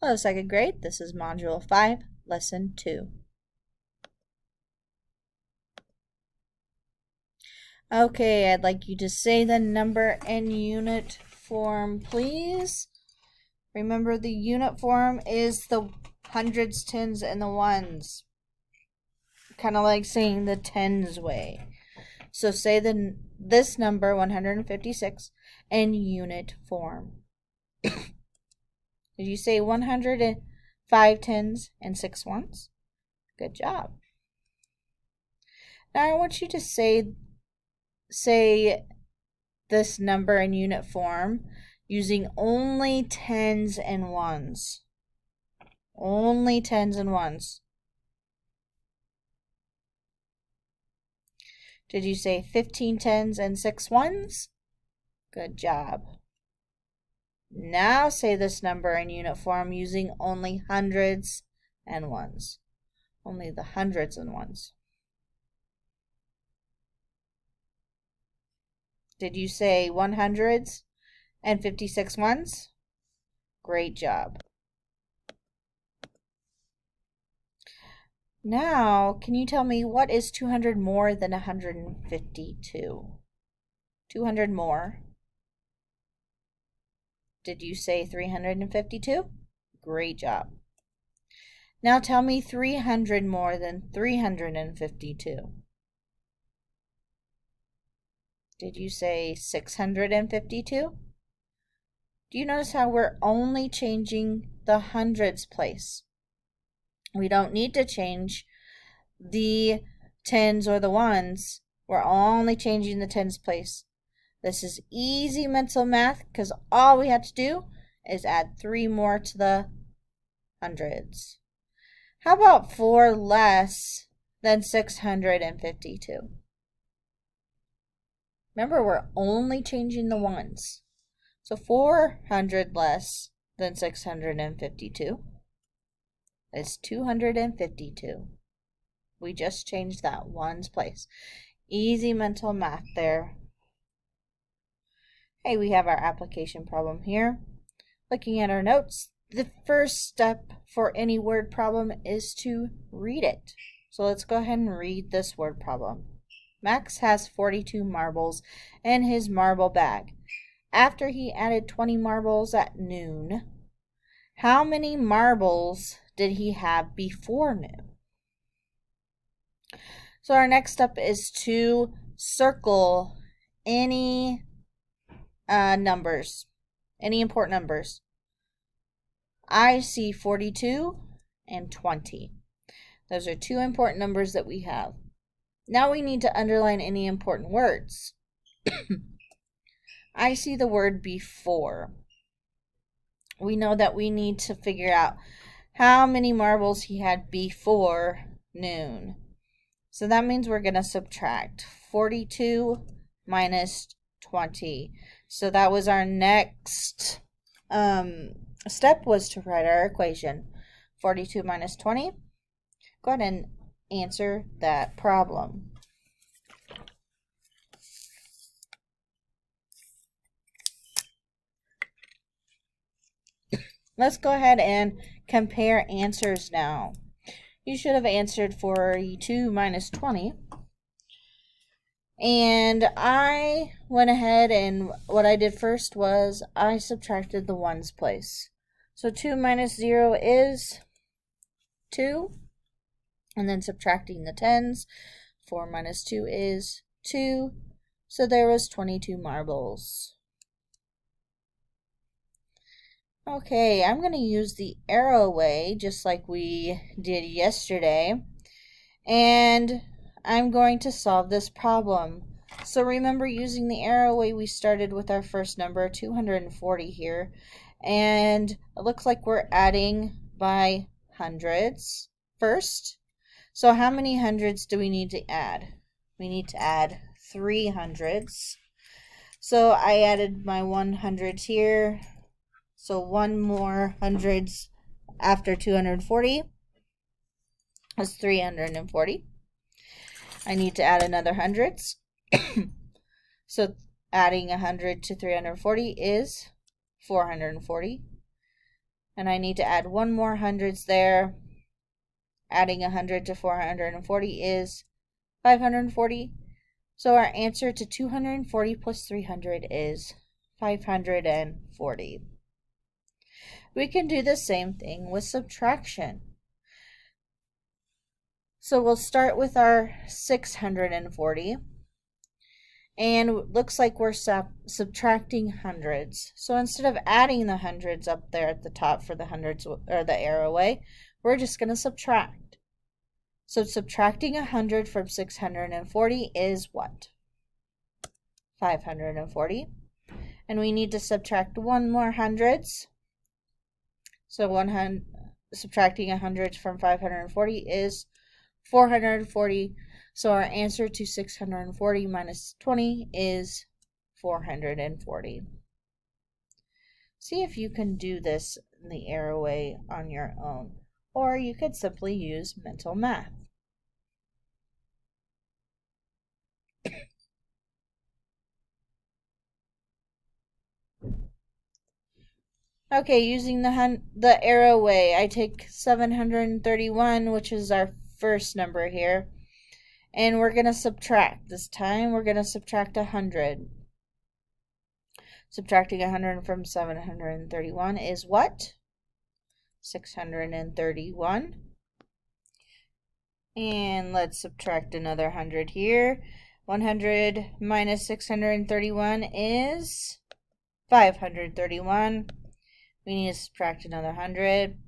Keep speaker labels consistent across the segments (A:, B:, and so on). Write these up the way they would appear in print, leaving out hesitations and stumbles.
A: Hello, second grade. This is Module 5, Lesson 2. Okay, I'd like you to say the number and unit form, please. Remember, the unit form is the hundreds, tens, and the ones. Kind of like saying the tens way. So say this number, 156, in unit form. Did you say 105 tens and 6 ones? Good job. Now I want you to say this number in unit form using only tens and ones. Only tens and ones. Did you say 15 tens and 6 ones? Good job. Now say this number in unit form using only hundreds and ones. Only the hundreds and ones. Did you say 100s and 56 ones? Great job. Now, can you tell me what is 200 more than 152? 200 more. Did you say 352? Great job. Now tell me 300 more than 352. Did you say 652? Do you notice how we're only changing the hundreds place? We don't need to change the tens or the ones. We're only changing the tens place. This is easy mental math because all we have to do is add 3 more to the hundreds. How about 4 less than 652? Remember, we're only changing the ones. So 400 less than 652 is 252. We just changed that ones place. Easy mental math there. Hey, we have our application problem here. Looking at our notes, the first step for any word problem is to read it. So let's go ahead and read this word problem. Max has 42 marbles in his marble bag. After he added 20 marbles at noon, how many marbles did he have before noon? So our next step is to circle any numbers, any important numbers. I see 42 and 20. Those are 2 important numbers that we have. Now we need to underline any important words. I see the word before. We know that we need to figure out how many marbles he had before noon. So that means we're going to subtract 42 minus 20. So that was our next step, was to write our equation. 42 minus 20. Go ahead and answer that problem. Let's go ahead and compare answers now. You should have answered 42 minus 20. And I went ahead and what I did first was I subtracted the ones place. So 2 minus 0 is 2. And then subtracting the tens, 4 minus 2 is 2. So there was 22 marbles. Okay, I'm going to use the arrow way just like we did yesterday. And I'm going to solve this problem. So remember, using the arrow way, we started with our first number, 240 here. And it looks like we're adding by hundreds first. So how many hundreds do we need to add? We need to add 3 hundreds. So I added my 100s here. So 1 more hundreds after 240 is 340. I need to add another hundreds. So adding 100 to 340 is 440. And I need to add one more hundreds there. Adding 100 to 440 is 540. So our answer to 240 plus 300 is 540. We can do the same thing with subtraction. So we'll start with our 640. And it looks like we're subtracting hundreds. So instead of adding the hundreds up there at the top for the hundreds or the arrow way, we're just going to subtract. So subtracting 100 from 640 is what? 540. And we need to subtract one more hundreds. So subtracting 100 from 540 is 440. So our answer to 640 minus 20 is 440. See if you can do this in the arrow way on your own, or you could simply use mental math. Okay, using the arrow way, I take 731, which is our first number here, and we're going to subtract. This time we're going to subtract 100. Subtracting 100 from 731 is what? 631. And let's subtract another 100 here. 100 minus 631 is 531. We need to subtract another 100.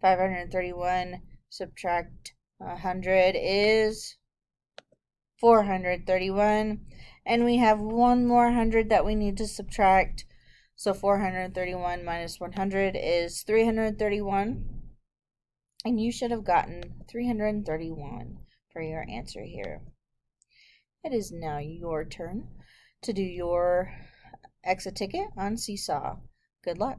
A: 531 subtract 100 is 431. And we have one more 100 that we need to subtract. So 431 minus 100 is 331. And you should have gotten 331 for your answer here. It is now your turn to do your exit ticket on Seesaw. Good luck.